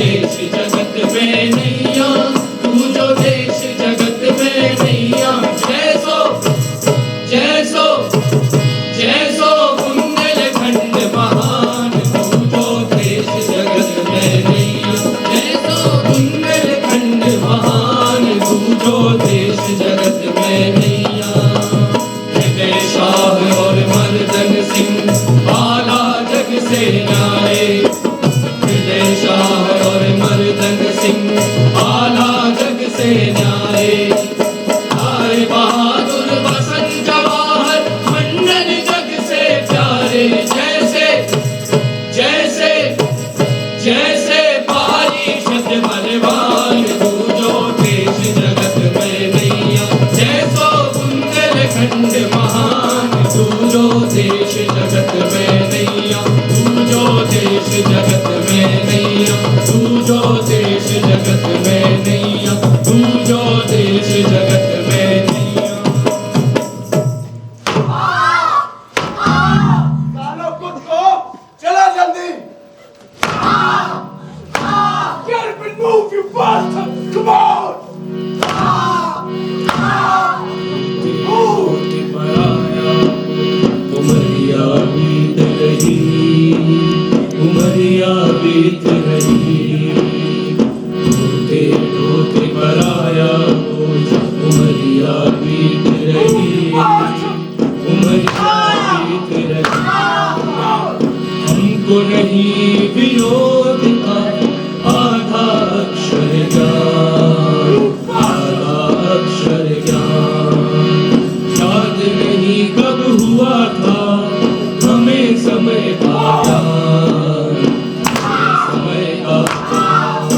देश जगत में नैया, तू जो देश जगत में नैया। जैसो बुंदेलखंड महान, तू जो देश जगत में नैया। जैसो बुंदेलखंड महान, तू जो देश जगत में नैया। हृदय शाह और मर्दन सिंह आला जग से न्याय। हृदय शाह और मर्दन सिंह आला जग से न्याय। लाल बहादुर बसंत जवाहर मंडल जग से प्यारे। जैसे पारिषद बलवान, तू जो देश जगत में नैया। जैसो बुंदेलखंड महान, तू जो देश जगत में नैया। तू जो देश जगत में नैया। तू जो देश जगत में नैया। तू जो देश जगत में नैया। सालो कुत्तो, चला जल्दी। Get up and move, you bastard! Come on! Umaria बीत रही, उमरिया बीत रही। ढोते ढोते पर आया बोझ, उमरिया बीत रही, उमरिया बीत रही। हमको नहीं विरोध का आधा अक्षर ज्ञान, आधा अक्षर ज्ञान। याद नहीं कब हुआ था हमें समय का ज्ञान, समय का ज्ञान।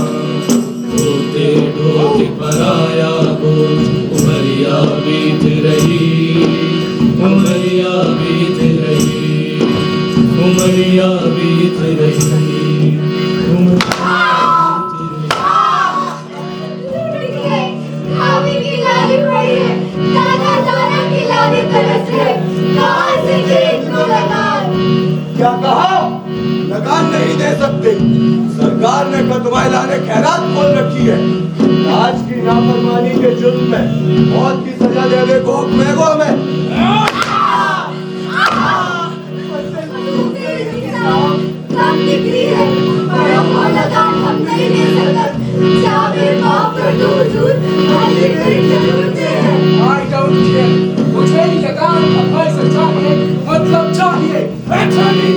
ढोते ढोते पर आया बोझ, उमरिया बीत रही, उमरिया बीत रही, उमरिया बीत रही, उमरिया क्या कहा? लगान नहीं दे सकते। सरकार ने कतवाई लाने खैरात खोल रखी है। आज की नाफरमानी के जुर्म में मौत की सजा देने को हुक्म है हमें। I don't care. मुझे लगान का पैसा चाहिए, मतलब चाहिए। Attorney,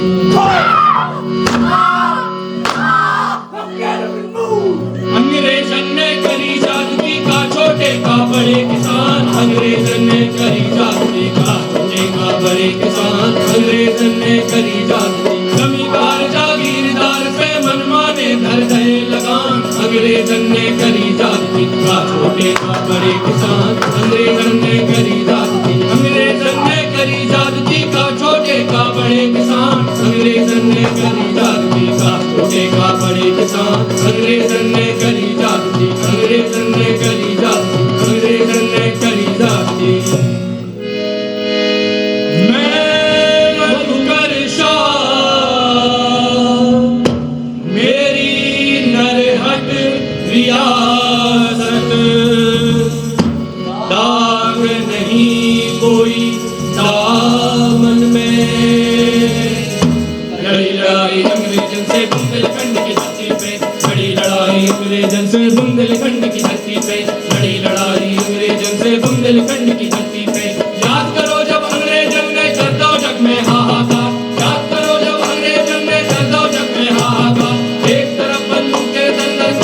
अंग्रेजन ने करी जादुई का छोटे का बड़े किसान। अंग्रेजन ने करी जादुई का छोटे का बड़े किसान। अंग्रेजन ने करी जादुई, जमींदार जागीरदार से मनमाने धर गए लगान। अंग्रेजन ने करी जादुई का छोटे का बड़े किसान। अंग्रेजन ने करी जादुई, अंग्रेजन ने करी जादुई का छोटे का बड़े किसान। अंग्रेजन ने करी जादुई का छोटे का बड़े किसान। अंग्रेजन ने करी जादुई, अंग्रेजन ने करी जादुई, अंग्रेजन ने करी जादुई। मैं मधुकर शाह, मेरी नरहट रियासत। दाग नहीं कोई दामन में। लड़ाई अंग्रेजन से बुंदेलखंड की धरती पे, बड़ी लड़ाई अंग्रेजन से बुंदेलखंड की धरती पे, बड़ी लड़ाई अंग्रेजन से बुंदेलखंड की धरती पे। याद करो जब अंग्रेजन ने कर दो जग में हाहाकार। याद करो जब अंग्रेजन ने कर दो जग में हाहाकार। एक तरफ बंदूक के दंदन,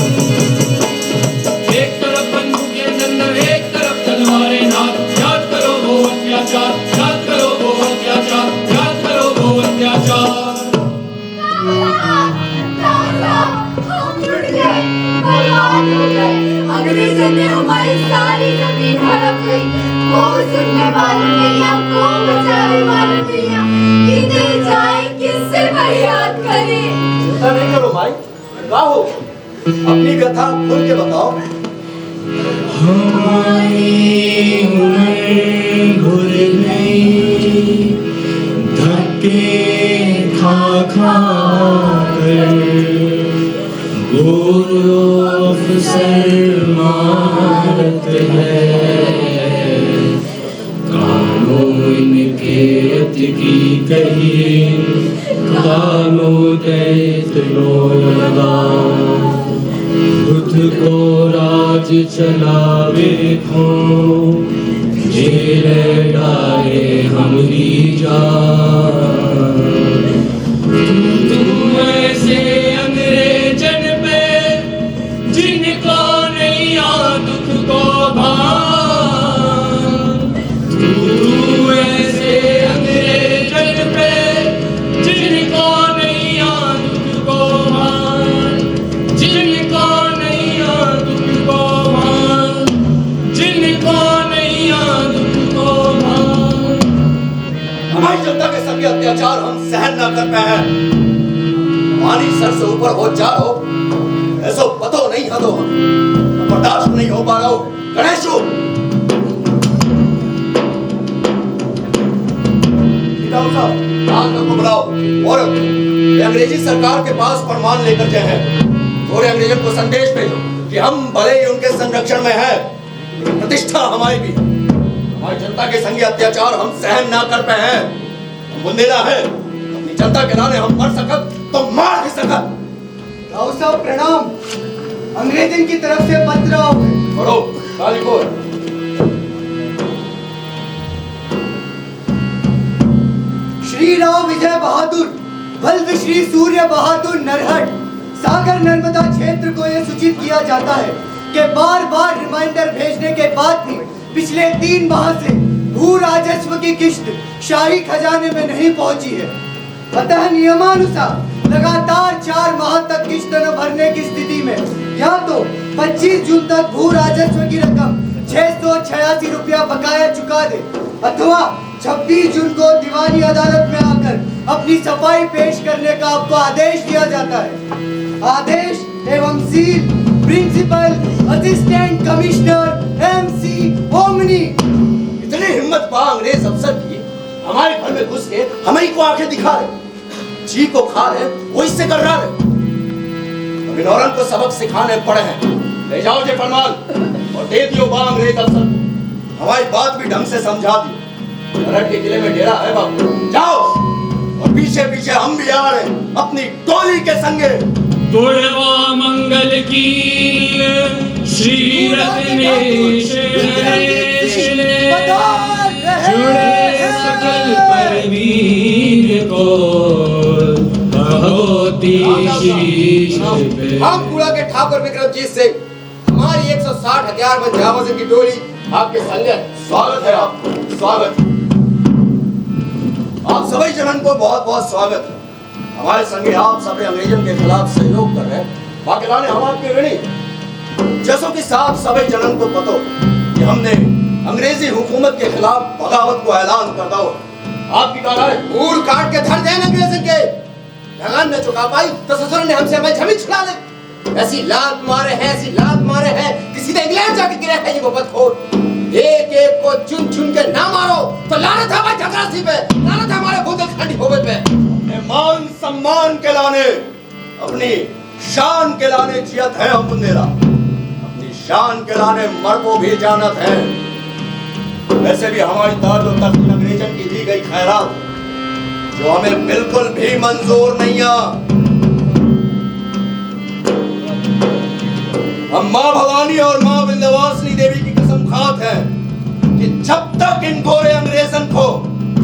एक तरफ बंदूक के दंदन, एक तरफ तलवारें नाथ। याद करो वो अत्याचार, याद करो वो अत्याचार, याद करो वो अत्याचार। अंग्रेजों ने हमारी सारी जमीन हड़प ली। वो सुनने वाले नहीं, हमको बचाने वाले नहीं। किधर जाए, किससे फरियाद करें? चिंता नहीं करो भाई, क्या हो? अपनी कथा खुल के बताओ। हमारी उम्र घुर गई, धक्के खा खा कर गोरो अफसर मारत है, कानों इनके अत की कही, कानों दैत लो लगा, खुद को राज चलावे खो, जेल डाले हमरी जान। तुम ऐसे अंग्रेजन पे जिनको नहीं आ दुख को भान, तू ऐसे अंग्रेजन पे जिनको नहीं आ दुख को भान, जिनको नहीं आ दुख को भान, जिनको नहीं आ दुख को भान। हमारी जनता के संग अत्याचार हम सहन न कर पाए हैं। हमारी सर से ऊपर हो जा रहो, ऐसो पतो नहीं हदो हम बर्दाश्त नहीं हो पा रहा हो। गणेशो को बुलाओ और ये अंग्रेजी सरकार के पास फरमान लेकर जाए और अंग्रेजों को संदेश भेजो कि हम भले ही उनके संरक्षण में है, प्रतिष्ठा हमारी भी। हमारी जनता के संग अत्याचार हम सहन ना कर पाए हैं। हम बुंदेला है, अपनी जनता के नामे हम मर सकत तो मार भी सकत। राव साहब प्रणाम। अंग्रेजन की तरफ से पत्र आओगे। पढ़ो कालीपुर। श्री राव विजय बहादुर बल्ब श्री सूर्य बहादुर नरहट सागर नर्मदा क्षेत्र को यह सूचित किया जाता है कि बार बार रिमाइंडर भेजने के बाद भी पिछले 3 माह से भू राजस्व की किस्त शाही खजाने में नहीं पहुंची है। अतः नियमानुसार लगातार 4 माह तक किस्त न भरने की स्थिति में या तो 25 जून तक भू राजस्व की रकम 686 रुपया बकाया चुका दे अथवा 26 जून को दीवानी अदालत में आकर अपनी सफाई पेश करने का आपको आदेश दिया जाता है। आदेश एवं seal principal assistant commissioner MC ओमनी। इतनी हिम्मत पा अंग्रेज अफसर की हमारे घर में घुस के हमें को आंखें दिखा रहे, जी को खा रहे, वो इससे कर रहा है। अभी नौरन को सबक सिखाने पड़े हैं। ले जाओ जे फरमान और दे दियो बा अंग्रेज अफसर को। हमारी बात भी ढंग से समझा दियो। नरहट के किले में डेरा है बाबू, जाओ। और पीछे पीछे हम भी आ रहे हैं अपनी टोली के संगे। गुणवा मंगल की श्री रत्नेश जुड़े सकल परवीर को होती शीश पे। हम कूड़ा के ठाकुर विक्रमजीत से हमारी 160 हथियारबंद जाबाजों की टोली आपके संग है। स्वागत है आपको, स्वागत। आप सभी जनन को बहुत बहुत स्वागत है। हमारे संगे आप सभी अंग्रेजों के खिलाफ सहयोग कर रहे हैं। बाकी ने हम आपके ऋणी। जैसो कि साहब सभी जनन को पता कि हमने अंग्रेजी हुकूमत के खिलाफ बगावत को ऐलान कर दो। आपकी कहा है मूल काट के धर दें अंग्रेजों के। लगान न चुका पाई तो ससुर ने हमसे हमें जमीन छुड़ा ले। ऐसी लात मारे हैं, ऐसी लात मारे हैं किसी ने इंग्लैंड जाके गिरा है ये मोहब्बतखोर। एक एक को चुन चुन के ना मारो तो लानत है हमारे झगड़ासी पे, लानत है हमारे बुंदेलखंडी होवे पे। मान सम्मान के लाने, अपनी शान के लाने जियत है हम बुंदेला। अपनी शान के लाने मर को भी जानत है। वैसे भी हमारी दर्द और तकलीफ अंग्रेजन की दी गई खैरात जो हमें बिल्कुल भी मंजूर नहीं है। हम माँ भवानी और माँ विंध्यवासिनी देवी की कसम खाते हैं कि जब तक इन गोरे अंग्रेजन को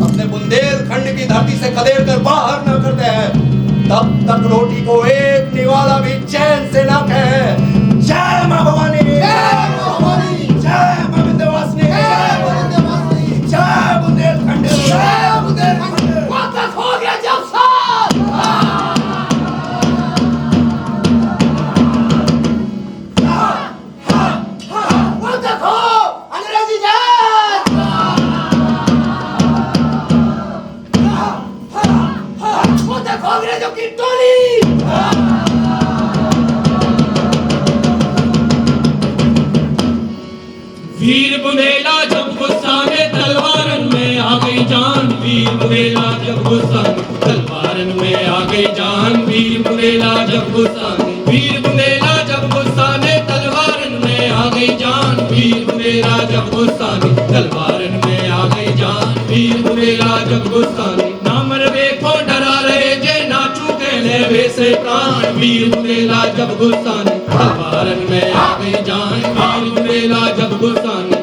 अपने बुंदेलखंड की धरती से खदेड़ कर बाहर न करते हैं तब तक रोटी को एक निवाला भी चैन से ना कहे। जय माँ भवानी, जय माँ भवानी, जय माँ विंध्यवासिनी, जय माँ विंध्यवासिनी, जय बुंदेलखंड, जय बुंदेलखंड। वापस हो गया जब साथ। वापस हो अंग्रेजी जात। वापस हो अंग्रेजों की टोली। वीर बुंदेला जब गुस्सा में तलवारन में आ गई जान। वीर बुंदेला जब गुस्सा में तलवारन में आ गई जान। वीर बुंदेला जब गुस्सा में, वीर बुंदेला जब गुस्साने तलवारन में आ गई जान वीर बुंदेला जब गुस्साने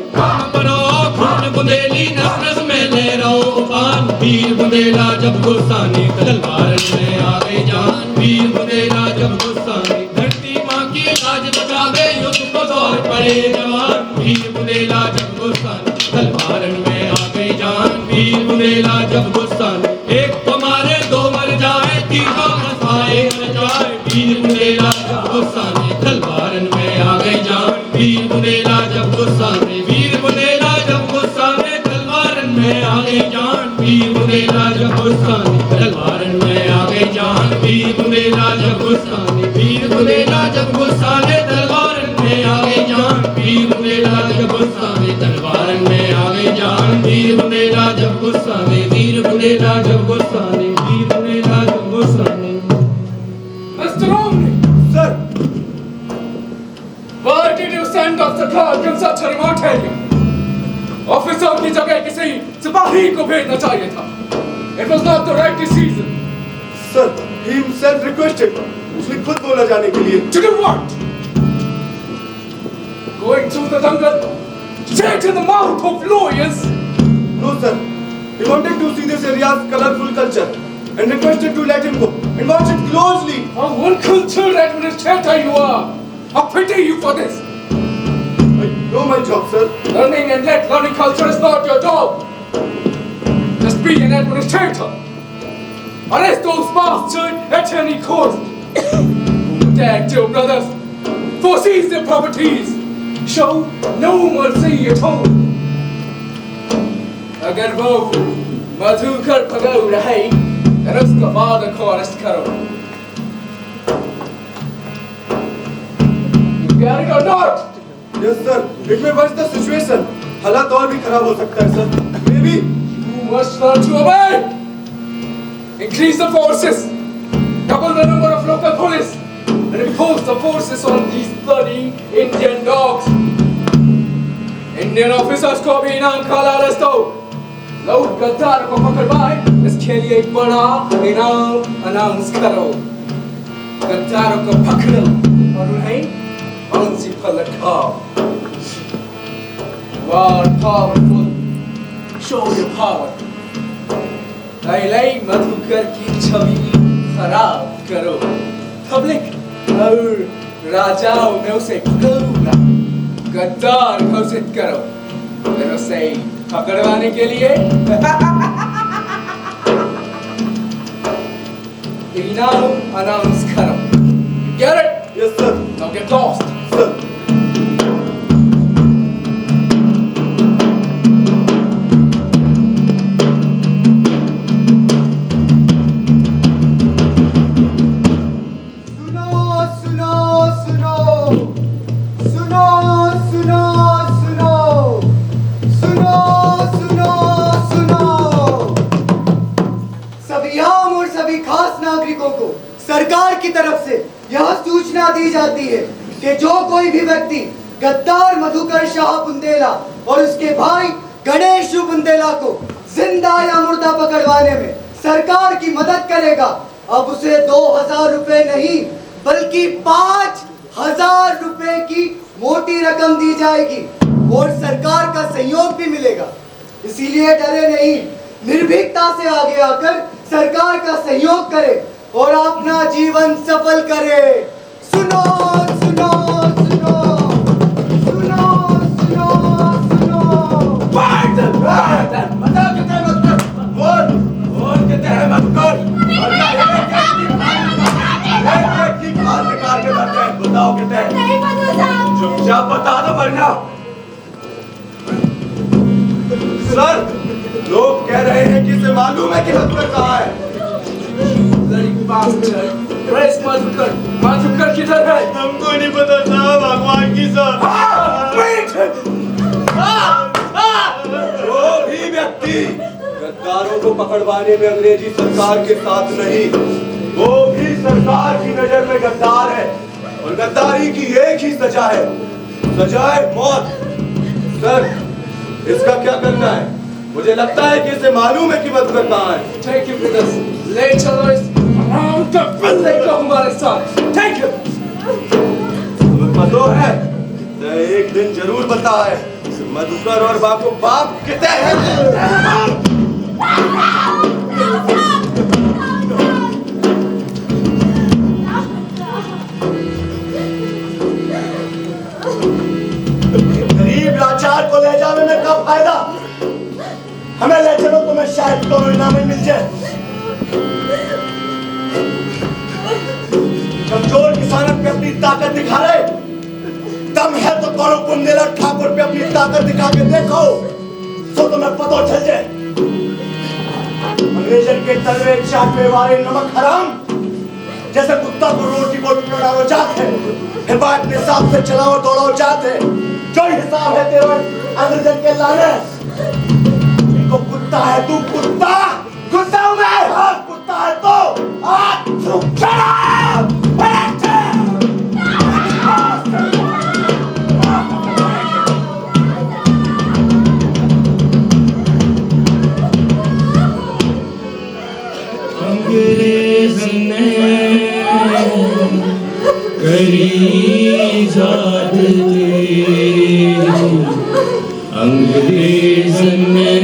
बनो खून बुंदेली नस नस में ले रहो उफान वीर बुंदेला जब गुस्साने तलवारन में आ गई जान वीर बुंदेला जब गुस्साने धरती माँ की लाज बचावे युद्ध को दौड़ पड़े जवान वीर बुंदेला जब गुस्साने तलवारन में आ गई जान वीर बुंदेला जब गुस्साने एक तो मारे दो मर जाए तीनों फंसाए मर जाए वीर बुंदेला जब गुस्साने तलवारन में आ गई जान वीर बुंदेला जब गुस्साने वीर बुंदेला जब गुस्साने तलवारन में आ गई जान वीर बुंदेला जब गुस्साने तलवारन में आ गई जान वीर बुंदेला जब गुस्साने वीर बुंदेला जब गुस्साने तलवारन में आ गई जान वीर बुंदेला जब गुस्साने तलवारन में आ गई जान वीर बुंदेला जब गुस्साने वीर बुंदेला जब गुस्साने वीर बुंदेला जब गुस्साने Mr. Romney, sir why did you send us the clerk in such a remote area? Officer की जगह किसी सिपाही को भेजना चाहिए था. It was not the right decision. Sir he himself requested उसने खुद बोला जाने के लिए. To do what? Going through the jungle, straight in the mouth of lawyers. No sir, he wanted to see this area's colorful culture and requested to let him go and watch it closely. How uncultured administrator you are. I pity you for this. I know my job, sir. Learning and learning culture is not your job. Just be an administrator. Arrest those bastards at any cost. Protect your brothers. Foreseize their properties. Show no mercy at all. अगर वो मधुकर भगाऊ रहे, then उसका father को arrest करो. You get it or not? Yes sir, it may worse the situation. हालात और भी खराब हो सकता है sir. Maybe. You must learn to obey. Increase the forces. Double the number of local police. And impose the forces on these bloody Indian dogs. Indian officers को भी इनाम खाला रस्तो. लोग गद्दार को पकड़वाए, इसके लिए एक बड़ा इनाम अनाउंस करो. गद्दारों को पकड़ो और उन्हें फांसी पर लटकाओ. You are powerful. Show your power. लैलाई Madhukar की छवि खराब करो. पब्लिक और राजाओं में उसे पकड़ना. गद्दार घोषित करो. फिर उसे पकड़वाने के लिए इनाम अनाउंस करो. Get it? Yes sir. Now get lost. Sir. सरकार की तरफ से यह सूचना दी जाती है कि जो कोई भी व्यक्ति गद्दार मधुकर शाह बुंदेला और उसके भाई गणेश बुंदेला को जिंदा या मुर्दा पकड़वाने में सरकार की मदद करेगा, अब उसे 2000 रुपए नहीं बल्कि 5000 रुपए की मोटी रकम दी जाएगी और सरकार का सहयोग भी मिलेगा. इसीलिए डरे नहीं, निर्भीकता से आगे आकर सरकार का सहयोग करे और अपना जीवन सफल करे. सुनो सुनो सुनो सुनो सुनो सुनो. बताओ कितने हैं? नहीं पता साहब. चुपचाप बता दो वरना. सर लोग कह रहे हैं कि इसे मालूम है कि मधुकर कहाँ है. Bloody bastard. Where's Madhukar? Madhukar किधर है? हमको नहीं पता साहब, भगवान की सब. Wait! जो भी व्यक्ति गद्दारों को पकड़वाने में अंग्रेजी सरकार के साथ नहीं, वो भी सरकार की नजर में गद्दार है और गद्दारी की एक ही सजा है, सजाए मौत. सर इसका क्या करना है? मुझे लगता है कि इसे मालूम है कि मधुकर कहाँ है. Take him with us. Later, around the village of हमारे साथ. Take him. तुम्हें पता है तो एक दिन जरूर बता है मधुकर और बापू बाप कितने हैं। गरीब लाचार को ले जाने में क्या फायदा, हमें ले चलो तुम्हें शायद तो इनाम मिल जाए। कमजोर किसान पे अपनी ताकत दिखा रहे, दम है तो कौन बुंदेलखंड ठाकुर पे अपनी ताकत दिखा के देखो तो तुम्हें पता चल जाए। अंग्रेजन के तलवे चाटने वाले नमक हराम जैसे कुत्ता को रोटी को टुकड़ाओ जाते, फिर बात ने हिसाब से चलाओ दौड़ो जाते। जो हिसाब है तेरा अंग्रेजन के लाने, इनको कुत्ता है तू कुत्ता, कुत्ता हूं मैं, हाँ कुत्ता है तो आज अंग्रेज ने करी जादती, अंग्रेज ने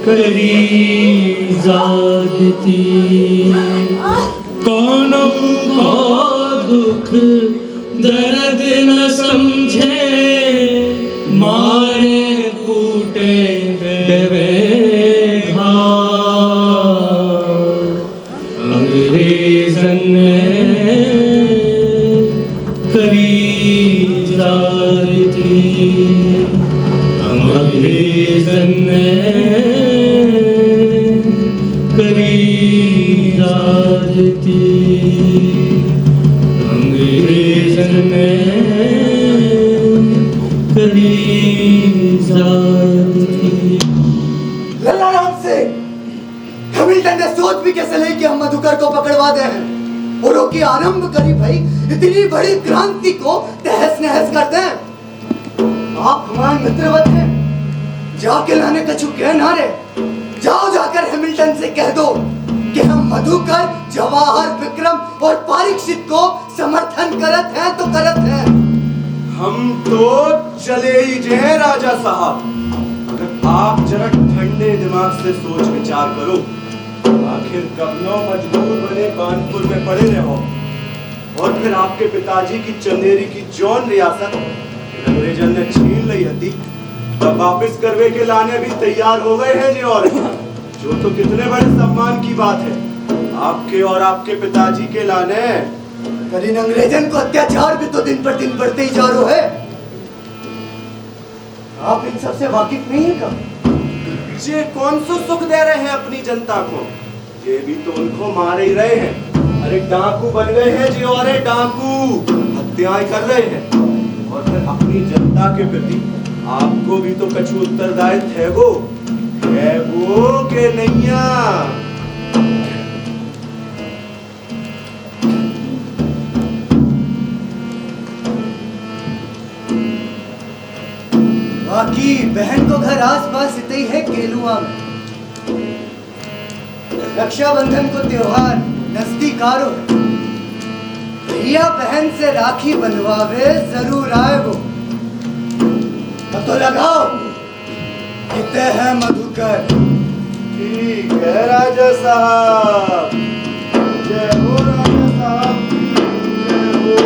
करी जादती। कौन को दुख दर्द न समझे, मारे कूटे देवे अंग्रेजन ने करी जादती, अंग्रेजन ने करी जादती, अंग्रेजन ने करी जादती। लल्ला राम से हैमिल्टन ने सोच भी कैसे ली कि हम मधुकर को पकड़वा दे हैं और रोकी आरंभ करी भाई इतनी बड़ी क्रांति को तहस नहस कर दें। आप हमारे मित्रवत हैं, जाके लाने कछु कह ना रे, जाओ जाकर हैमिल्टन से कह दो कि हम मधुकर, जवाहर, विक्रम और परीक्षित को समर्थन करत हैं तो करत हैं। हम तो चले ही जे राजा साहब, अगर आप जरा ठंडे दिमाग से सोच विचार करो, आखिर कबनो मजबूर बने कानपुर में पड़े रहो और फिर आपके पिताजी की चंदेरी की जौन रियासत अंग्रेजन ने छीन ली थी, तब वापस करवे के लाने भी तैयार हो गए हैं जी, और जो तो कितने बड़े सम्मान की बात है आपके और आपके पिताजी के लाने। करीन अंग्रेजन को अत्याचार भी तो दिन पर दिन बढ़ते ही जा रहे है। आप इन सबसे वाकिफ नहीं है क्या? ये कौन सा सुख दे रहे हैं अपनी जनता को, ये भी तो उनको मार ही रहे हैं। अरे डाकू बन गए हैं जी, और डाकू हत्याएं कर रहे हैं और फिर अपनी जनता के प्रति आपको भी तो कछु उत्तरदायित्व है वो के नैया। बाकी बहन को घर आस-पास इतना ही है केलुआ में। रक्षाबंधन को त्योहार नजदीक आ रहा है, भैया बहन से राखी बंधवावे जरूर आए वो। तो लगाओ कितने हैं मधुकर। ठीक है राजा साहब, जय हो राजा साहब, जय हो।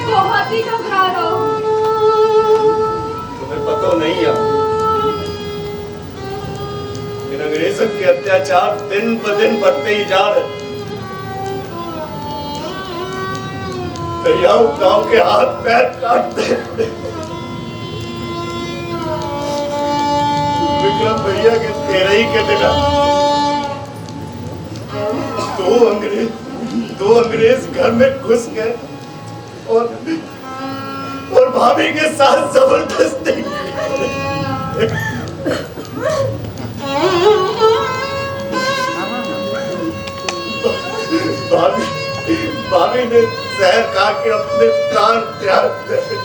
बहुत ही घबरा रहा हूँ। तुम्हें पता नहीं है इन अंग्रेजों के अत्याचार दिन ब दिन बढ़ते ही जा रहे। दरियाओं गांव के हाथ पैर काटते, विक्रम भैया के 13 ही के दिन 2 अंग्रेज दो अंग्रेज घर में घुस गए और भाभी के साथ जबरदस्ती भाभी ने जहर खा के अपने प्राण त्याग दिए।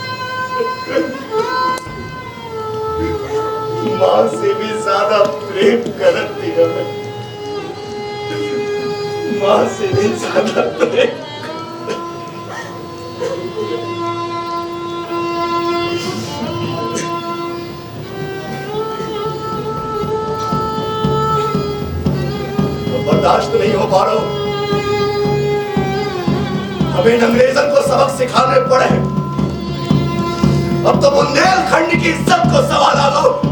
मां से भी ज्यादा प्रेम करती है मैं, मां से भी ज्यादा प्रेम। बर्दाश्त नहीं हो पा रहा, हमें अंग्रेजन को सबक सिखाने पड़े। अब तो बुंदेलखंड की इज्जत को सवाल आ गया।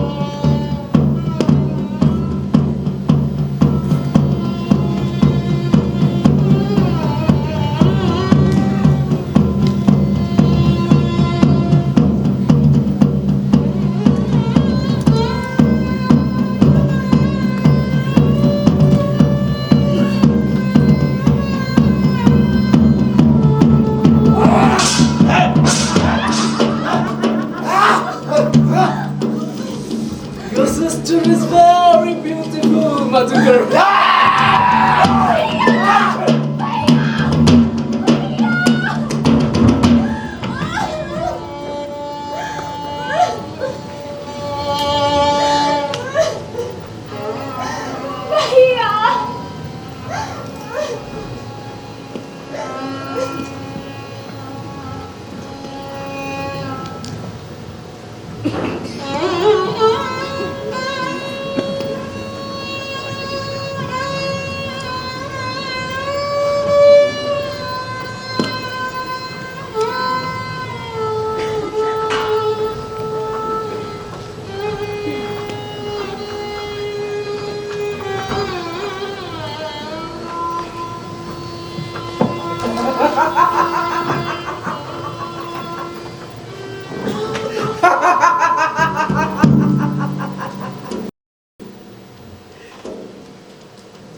Your sister is very beautiful, Madhukar.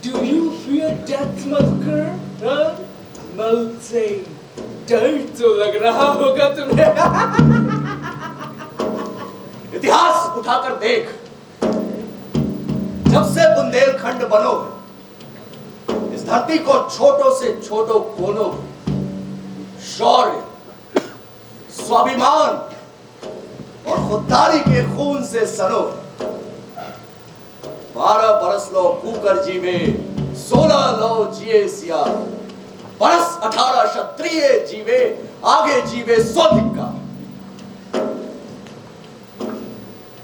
Do you fear death, Madhukar? हाँ? मौत से डर तो लग रहा होगा तुम्हें। इतिहास उठाकर देख, जब से बुंदेलखंड बनो इस धरती को छोटों से छोटो कोनों शौर्य, स्वाभिमान और खुददारी के खून से सनो। 12 बरस लो कूकर जीवे, 16 लो जिए सिया, बरस 18 क्षत्रिय जीवे, आगे जीवे 100 धिक्का।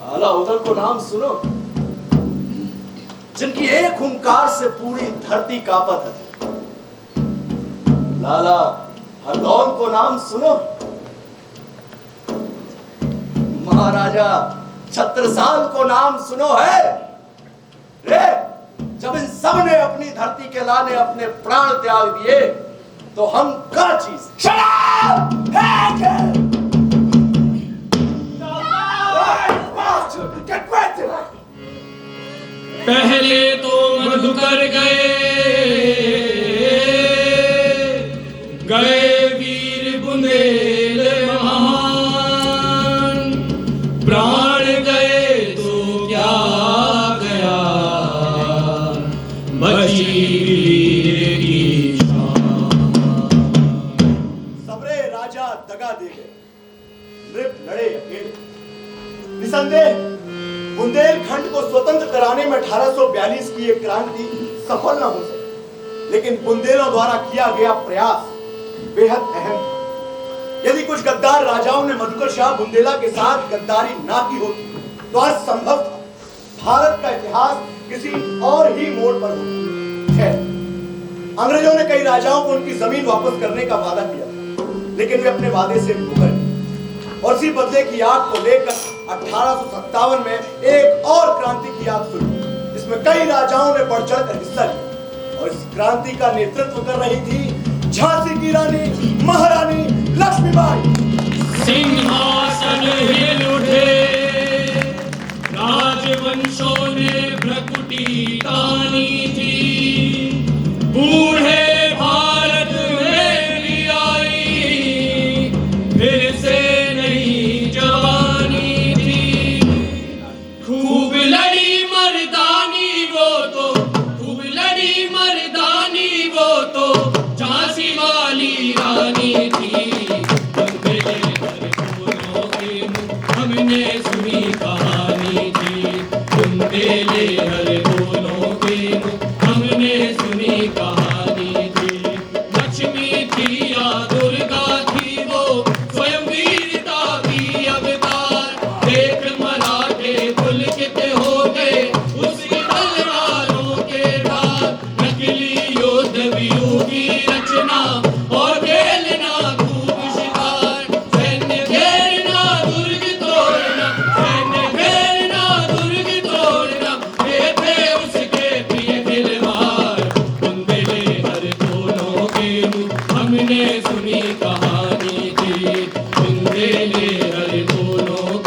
आला उदल को नाम सुनो, जिनकी एक हुंकार से पूरी धरती कांपत है। लाला हरदौल को नाम सुनो, महाराजा छत्रसाल को नाम सुनो है रे। जब इन सब ने अपनी धरती के लाने अपने प्राण त्याग दिए तो हम क्या चीज। पहले तो मधुकर गए वीर बुंदेल महान, प्राण गए तो क्या गया, बची वीर की शान। सबरे राजा दगा दे गए, नृप लड़े अकेले। निसंदेह बुंदेलखंड को स्वतंत्र कराने में 1842 की एक क्रांति सफल न हो सकी, लेकिन बुंदेलों द्वारा किया गया प्रयास बेहद अहम था। यदि कुछ गद्दार राजाओं ने मधुकर शाह बुंदेला के साथ गद्दारी ना की होती तो आज संभव था भारत का इतिहास किसी और ही मोड़ पर होता। अंग्रेजों ने कई राजाओं को उनकी जमीन वापस करने का वादा किया, लेकिन वे अपने वादे से मुकर और इसी बदले की आग को लेकर 1857 में एक और क्रांति की आग सुनी, जिसमें कई राजाओं ने बढ़ चढ़कर हिस्सा लिया। और इस क्रांति का नेतृत्व कर रही थी झांसी की रानी महारानी लक्ष्मीबाई। सिंहासन हिल उठे, राजवंशों ने भ्रकुटी तानी थी, बूढ़े भारत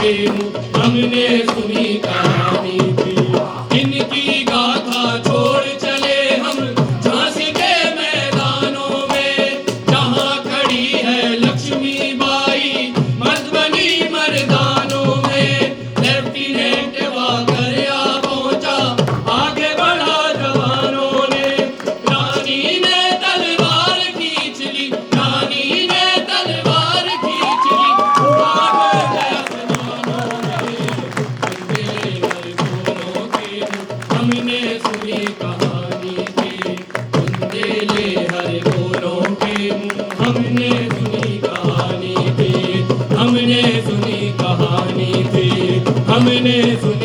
के मुँह हमने सुनी कहानी थी। इनकी गाथा छोड़ चले हम झांसी के मैदानों में, जहाँ खड़ी है लक्ष्मीबाई मर्द बनी मर्दानों में। लेफ्टिनेंट वाकर आ पहुंचा, आगे बढ़ा जवानों ने, रानी ने तलवार खींच ली, रानी ने तलवार खींच ली, भाग गया जवानों में। हमने सुनी कहानी थी, बुंदेले हर बोलों के मुँह हमने सुनी कहानी थी, हमने सुनी कहानी थी, हमने सुनी